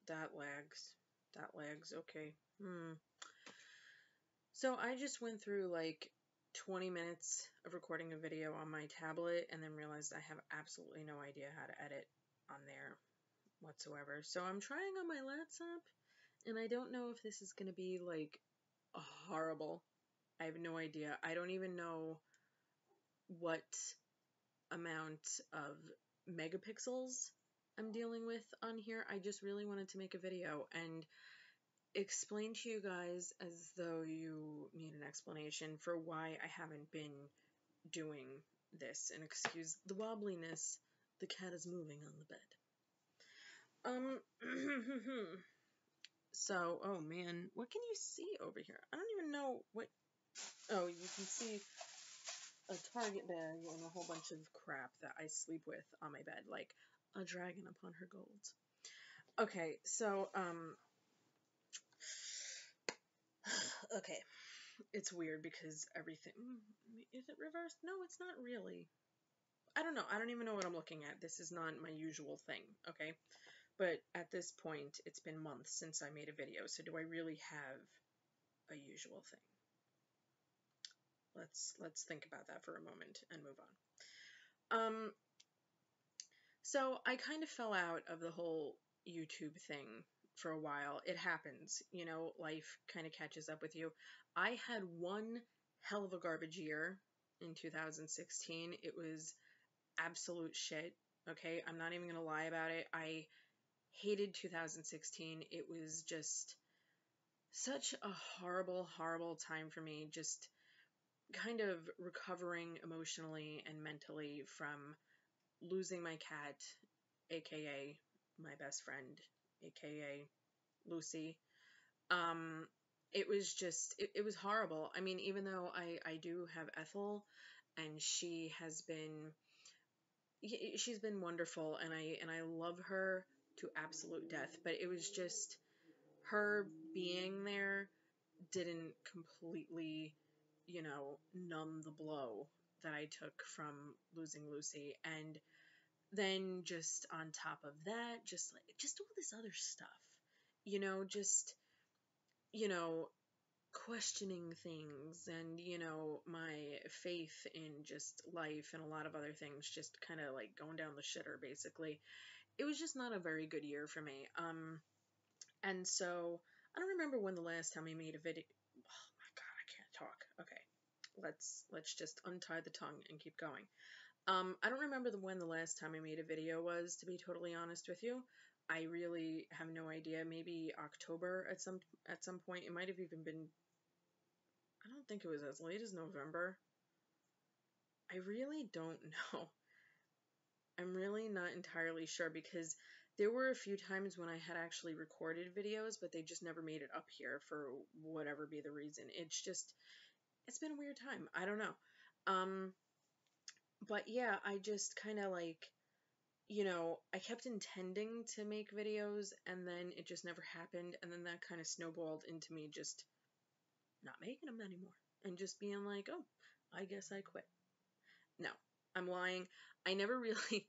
that lags. That lags. Okay. So I just went through like 20 minutes of recording a video on my tablet and then realized I have absolutely no idea how to edit on there whatsoever. So I'm trying on my laptop, and I don't know if this is going to be like horrible. I have no idea. I don't even know what amount of megapixels I'm dealing with on here. I just really wanted to make a video and explain to you guys, as though you need an explanation for why I haven't been doing this. And excuse the wobbliness, the cat is moving on the bed. So, oh man, what can you see over here? I don't even know what. Oh, you can see a Target bag and a whole bunch of crap that I sleep with on my bed, like a dragon upon her gold. Okay, so, okay, it's weird because everything, is it reversed? No, it's not really. I don't know. I don't even know what I'm looking at. This is not my usual thing, okay? But at this point, it's been months since I made a video, so do I really have a usual thing? Let's think about that for a moment and move on. So I kind of fell out of the whole YouTube thing for a while. It happens, you know, life kind of catches up with you. I had one hell of a garbage year in 2016. It was absolute shit, okay? I'm not even gonna lie about it. I hated 2016. It was just such a horrible, horrible time for me, just kind of recovering emotionally and mentally from losing my cat, aka my best friend, aka Lucy. It was just, it was horrible. I mean, even though I do have Ethel, and she's been wonderful, and I love her to absolute death, but it was just her being there didn't completely, you know, numb the blow that I took from losing Lucy. And then just on top of that, just all this other stuff, you know, just, you know, questioning things, and, you know, my faith in just life and a lot of other things just kind of like going down the shitter, basically. It was just not a very good year for me. And so I don't remember when the last time I made a video. Oh my God, I can't talk. Okay. Let's just untie the tongue and keep going. I don't remember when the last time I made a video was, to be totally honest with you. I really have no idea. Maybe October at some point. It might have even been, I don't think it was as late as November. I really don't know. I'm really not entirely sure, because there were a few times when I had actually recorded videos, but they just never made it up here for whatever be the reason. It's been a weird time. I don't know. But yeah, I just kind of like, you know, I kept intending to make videos, and then it just never happened, and then that kind of snowballed into me just not making them anymore, and just being like, oh, I guess I quit. No, I'm lying. I never really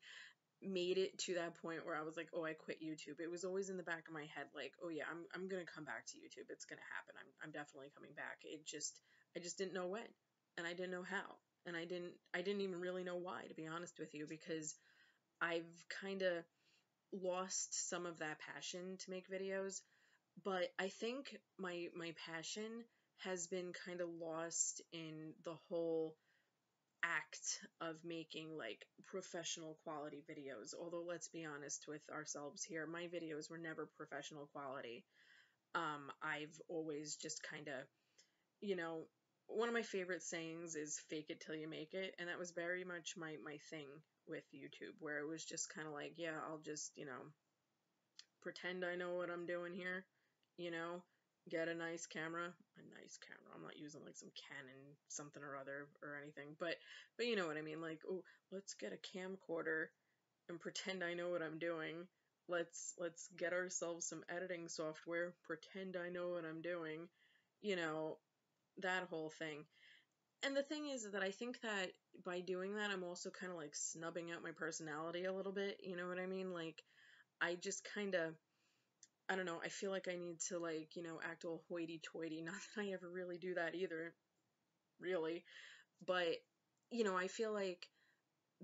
made it to that point where I was like, oh, I quit YouTube. It was always in the back of my head, like, oh yeah, I'm gonna come back to YouTube. It's gonna happen. I'm definitely coming back. I just didn't know when, and I didn't know how, and I didn't even really know why, to be honest with you, because I've kind of lost some of that passion to make videos. But I think my passion has been kind of lost in the whole act of making like professional quality videos. Although, let's be honest with ourselves here, my videos were never professional quality. I've always just kind of, you know, one of my favorite sayings is fake it till you make it, and that was very much my thing with YouTube, where it was just kind of like, yeah, I'll just, you know, pretend I know what I'm doing here, you know, get a nice camera. I'm not using like some Canon something or other or anything, but you know what I mean? Like, oh, let's get a camcorder and pretend I know what I'm doing. Let's get ourselves some editing software, pretend I know what I'm doing, you know, that whole thing. And the thing is that I think that by doing that, I'm also kind of like snubbing out my personality a little bit, you know what I mean? Like, I just kind of, I don't know, I feel like I need to, like, you know, act all hoity-toity. Not that I ever really do that either, really. But, you know, I feel like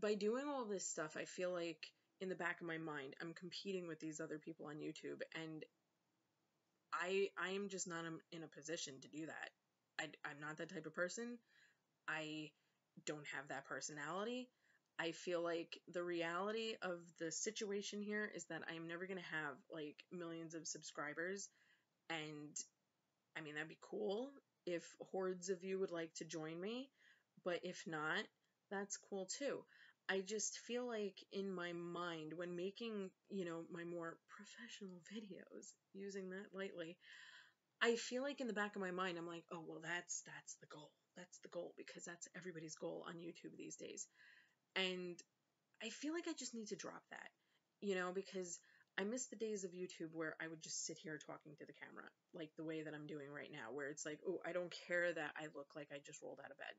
by doing all this stuff, I feel like in the back of my mind, I'm competing with these other people on YouTube, and I am just not in a position to do that. I'm not that type of person. I don't have that personality. I feel like the reality of the situation here is that I'm never going to have like millions of subscribers. And I mean, that'd be cool if hordes of you would like to join me. But if not, that's cool too. I just feel like in my mind, when making, you know, my more professional videos, using that lightly, I feel like in the back of my mind, I'm like, oh, well, that's the goal. That's the goal, because that's everybody's goal on YouTube these days. And I feel like I just need to drop that, you know, because I miss the days of YouTube where I would just sit here talking to the camera, like the way that I'm doing right now, where it's like, oh, I don't care that I look like I just rolled out of bed,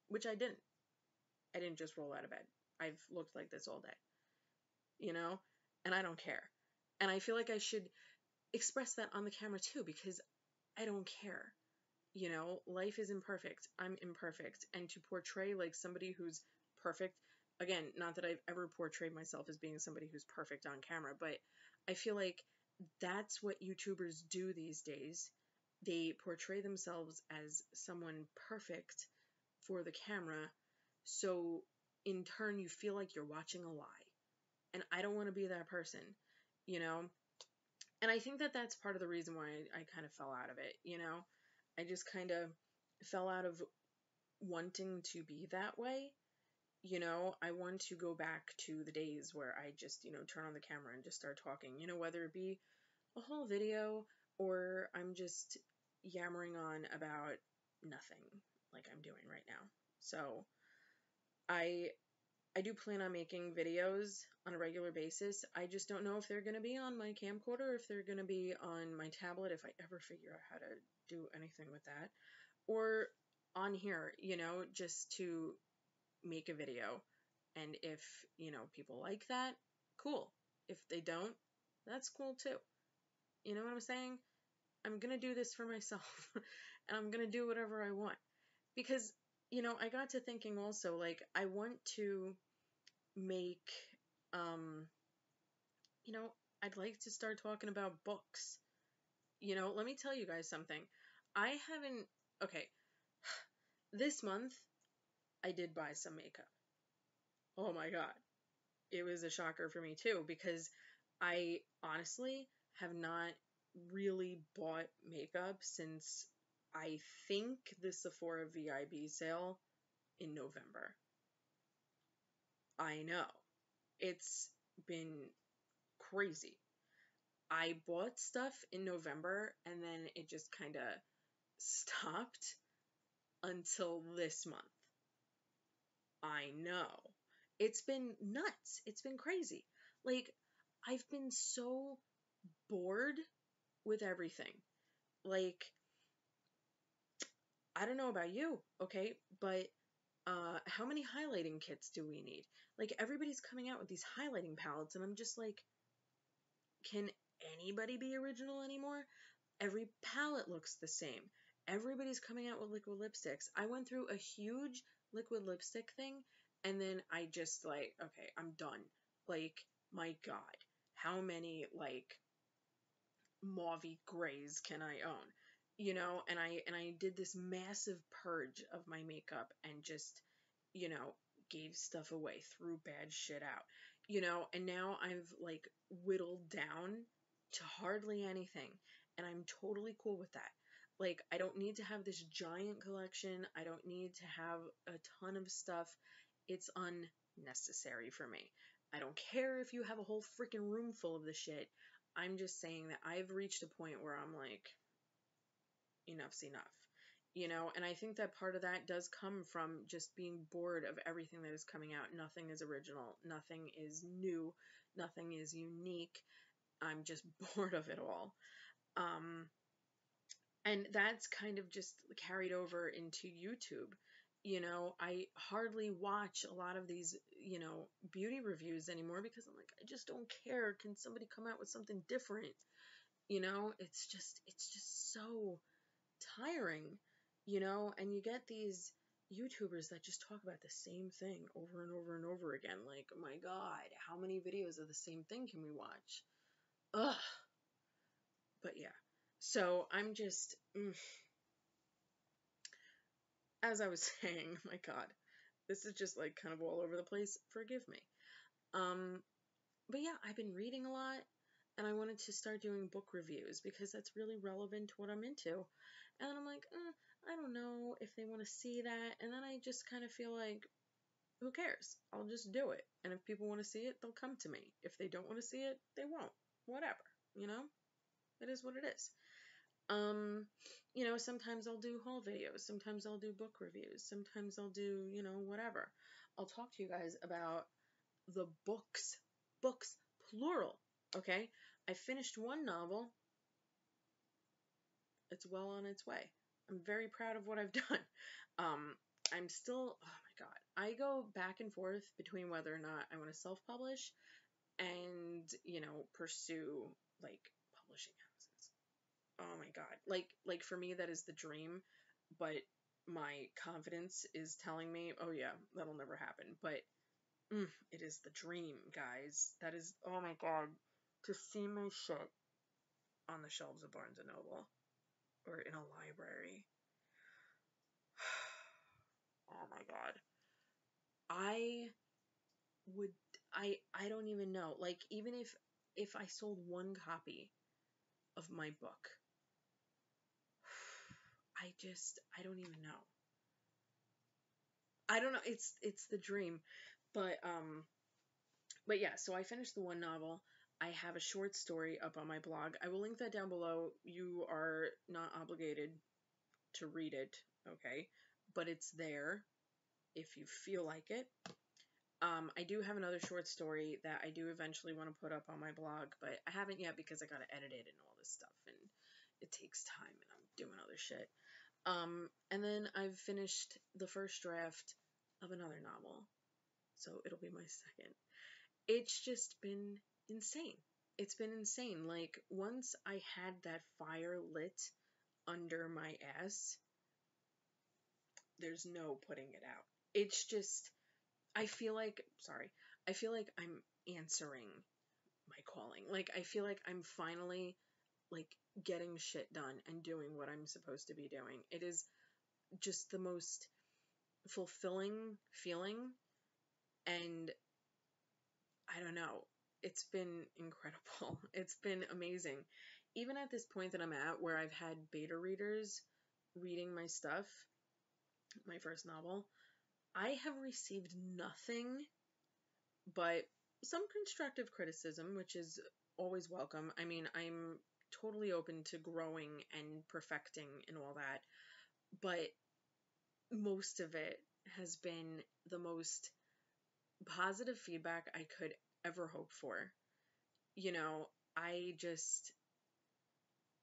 which I didn't. I didn't just roll out of bed. I've looked like this all day, you know, and I don't care. And I feel like I should express that on the camera too, because I don't care. You know, life is imperfect. I'm imperfect. And to portray like somebody who's perfect, again, not that I've ever portrayed myself as being somebody who's perfect on camera, but I feel like that's what YouTubers do these days. They portray themselves as someone perfect for the camera. So in turn, you feel like you're watching a lie. And I don't want to be that person, you know? And I think that that's part of the reason why I kind of fell out of it, you know? I just kind of fell out of wanting to be that way. You know, I want to go back to the days where I just, you know, turn on the camera and just start talking, you know, whether it be a whole video or I'm just yammering on about nothing like I'm doing right now. So I do plan on making videos on a regular basis. I just don't know if they're going to be on my camcorder, if they're going to be on my tablet, if I ever figure out how to do anything with that, or on here, you know, just to make a video. And if, you know, people like that, cool. If they don't, that's cool too. You know what I'm saying? I'm going to do this for myself and I'm going to do whatever I want. Because, you know, I got to thinking also, like, I want to make, you know, I'd like to start talking about books. You know, let me tell you guys something. I haven't, okay, this month I did buy some makeup. Oh my God. It was a shocker for me too, because I honestly have not really bought makeup since I think the Sephora VIB sale in November. I know. It's been crazy. I bought stuff in November and then it just kind of stopped until this month. I know. It's been nuts. It's been crazy. Like, I've been so bored with everything. Like, I don't know about you, okay, but how many highlighting kits do we need? Like, everybody's coming out with these highlighting palettes, and I'm just like, can anybody be original anymore? Every palette looks the same. Everybody's coming out with liquid lipsticks. I went through a huge liquid lipstick thing, and then I just like, okay, I'm done. Like, my God, how many like mauvey grays can I own? You know, and I did this massive purge of my makeup and just, you know, gave stuff away, threw bad shit out. You know, and now I've like whittled down to hardly anything, and I'm totally cool with that. Like, I don't need to have this giant collection. I don't need to have a ton of stuff. It's unnecessary for me. I don't care if you have a whole freaking room full of the shit. I'm just saying that I've reached a point where I'm like, enough's enough. You know, and I think that part of that does come from just being bored of everything that is coming out. Nothing is original. Nothing is new. Nothing is unique. I'm just bored of it all. And that's kind of just carried over into YouTube. You know, I hardly watch a lot of these, you know, beauty reviews anymore because I'm like, I just don't care. Can somebody come out with something different? You know, it's just so tiring, you know, and you get these YouTubers that just talk about the same thing over and over and over again. Like, oh my God, how many videos of the same thing can we watch? Ugh. But yeah, so I'm just, as I was saying, my God, this is just like kind of all over the place. Forgive me. But yeah, I've been reading a lot, and I wanted to start doing book reviews because that's really relevant to what I'm into. And then I'm like, I don't know if they want to see that. And then I just kind of feel like, who cares? I'll just do it. And if people want to see it, they'll come to me. If they don't want to see it, they won't. Whatever, you know? It is what it is. You know, sometimes I'll do haul videos. Sometimes I'll do book reviews. Sometimes I'll do, you know, whatever. I'll talk to you guys about the books, plural, okay? I finished one novel. It's well on its way. I'm very proud of what I've done. I'm still, oh my God, I go back and forth between whether or not I want to self-publish and, you know, pursue, like, publishing houses. Oh my God. Like for me, that is the dream, but my confidence is telling me, oh yeah, that'll never happen. But it is the dream, guys. That is, oh my God, to see my shit on the shelves of Barnes & Noble or in a library. Oh my God. I would, I don't even know. Like, even if I sold one copy of my book, I don't even know. I don't know. It's the dream. But yeah, so I finished the one novel. I have a short story up on my blog. I will link that down below. You are not obligated to read it, okay? But it's there if you feel like it. I do have another short story that I do eventually want to put up on my blog, but I haven't yet because I gotta edit it and all this stuff, and it takes time, and I'm doing other shit. And then I've finished the first draft of another novel, so it'll be my second. It's just been insane. It's been insane. Like, once I had that fire lit under my ass, there's no putting it out. It's just, I feel like I'm answering my calling. Like, I feel like I'm finally, like, getting shit done and doing what I'm supposed to be doing. It is just the most fulfilling feeling, and I don't know. It's been incredible. It's been amazing. Even at this point that I'm at, where I've had beta readers reading my stuff, my first novel, I have received nothing but some constructive criticism, which is always welcome. I mean, I'm totally open to growing and perfecting and all that, but most of it has been the most positive feedback I could ever hope for. You know,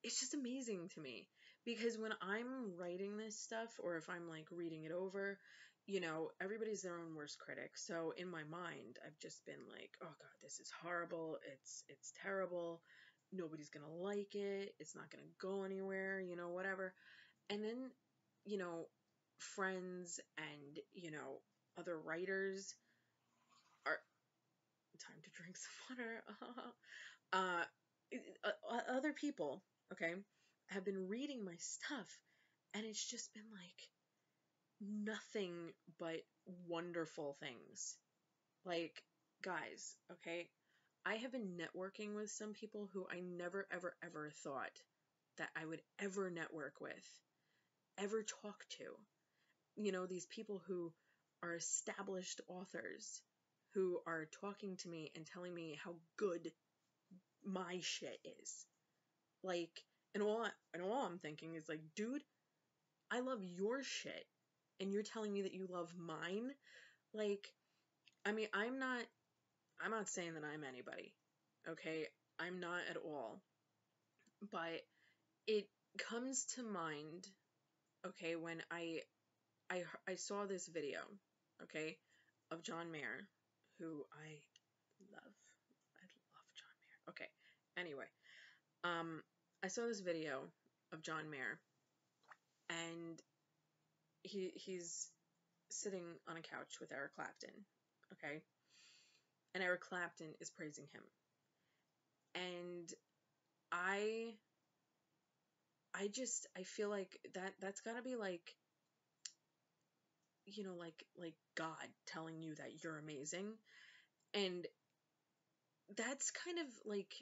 it's just amazing to me, because when I'm writing this stuff, or if I'm like reading it over, you know, everybody's their own worst critic. So in my mind, I've just been like, oh God, this is horrible. It's terrible. Nobody's gonna like it. It's not gonna go anywhere, you know, whatever. And then, you know, friends and, you know, other writers are, time to drink some water. uh, Other people, okay, have been reading my stuff, and it's just been like nothing but wonderful things. Like, guys, okay, I have been networking with some people who I never, ever, ever thought that I would ever network with, ever talk to. You know, these people who are established authors who are talking to me and telling me how good my shit is. Like, and all I'm thinking is like, dude, I love your shit, and you're telling me that you love mine? Like, I mean, I'm not saying that I'm anybody, okay? I'm not at all. But it comes to mind, okay, when I saw this video, okay, of John Mayer, who I love. I love John Mayer. Okay, anyway, I saw this video of John Mayer, and he's sitting on a couch with Eric Clapton, okay? And Eric Clapton is praising him. And I feel like that's gotta be like, you know, like God telling you that you're amazing. And that's kind of like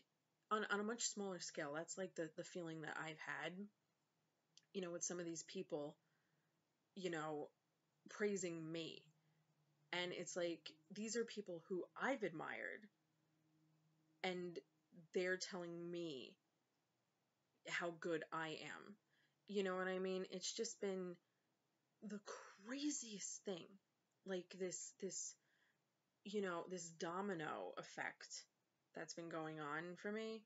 on a much smaller scale. That's like the feeling that I've had, you know, with some of these people, you know, praising me. And it's like, these are people who I've admired, and they're telling me how good I am. You know what I mean? It's just been the craziest thing. Like this, you know, this domino effect that's been going on for me.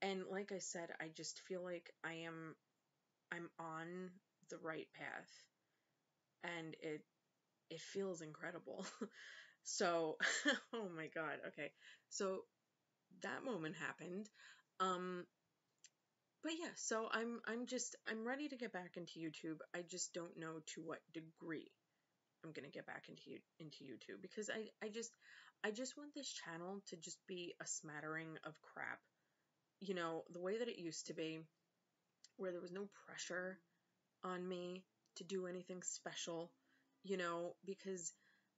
And like I said, I just feel like I'm on the right path, and it feels incredible. So, oh my God. Okay. So that moment happened. But yeah, so I'm ready to get back into YouTube. I just don't know to what degree I'm gonna get back into YouTube, because I just want this channel to just be a smattering of crap. You know, the way that it used to be, where there was no pressure on me to do anything special, you know, because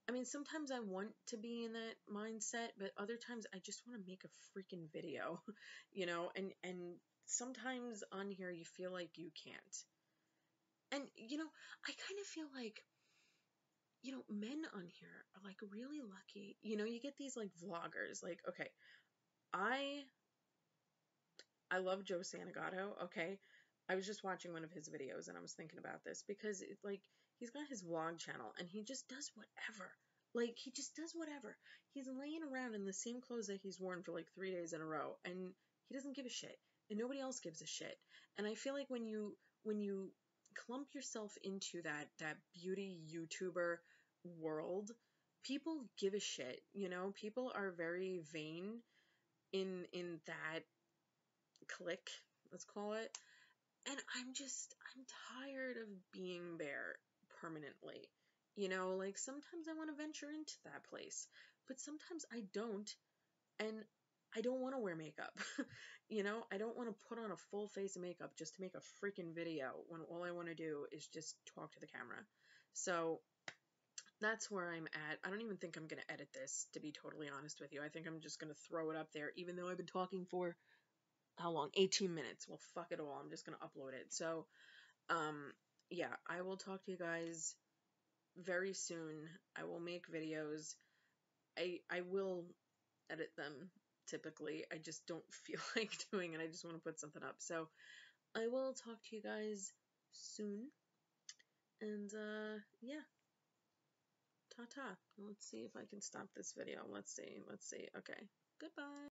I mean, sometimes I want to be in that mindset, but other times I just want to make a freaking video, you know, and sometimes on here you feel like you can't. And, you know, I kind of feel like, you know, men on here are like really lucky. You know, you get these like vloggers, like, okay, I love Joe Santagato, okay? I was just watching one of his videos and I was thinking about this, because it's like, he's got his vlog channel and he just does whatever. Like, he just does whatever. He's laying around in the same clothes that he's worn for like 3 days in a row, and he doesn't give a shit. And nobody else gives a shit. And I feel like when you clump yourself into that beauty YouTuber world, people give a shit, you know? People are very vain in that clique, let's call it. And I'm tired of being there permanently. You know, like sometimes I want to venture into that place, but sometimes I don't, and I don't want to wear makeup. You know, I don't want to put on a full face of makeup just to make a freaking video when all I want to do is just talk to the camera. So that's where I'm at. I don't even think I'm going to edit this, to be totally honest with you. I think I'm just going to throw it up there, even though I've been talking for how long? 18 minutes. Well, fuck it all. I'm just going to upload it. So, yeah, I will talk to you guys very soon. I will make videos. I will edit them typically. I just don't feel like doing it. I just want to put something up. So, I will talk to you guys soon. And, yeah. Ta-ta. Let's see if I can stop this video. Let's see. Okay. Goodbye.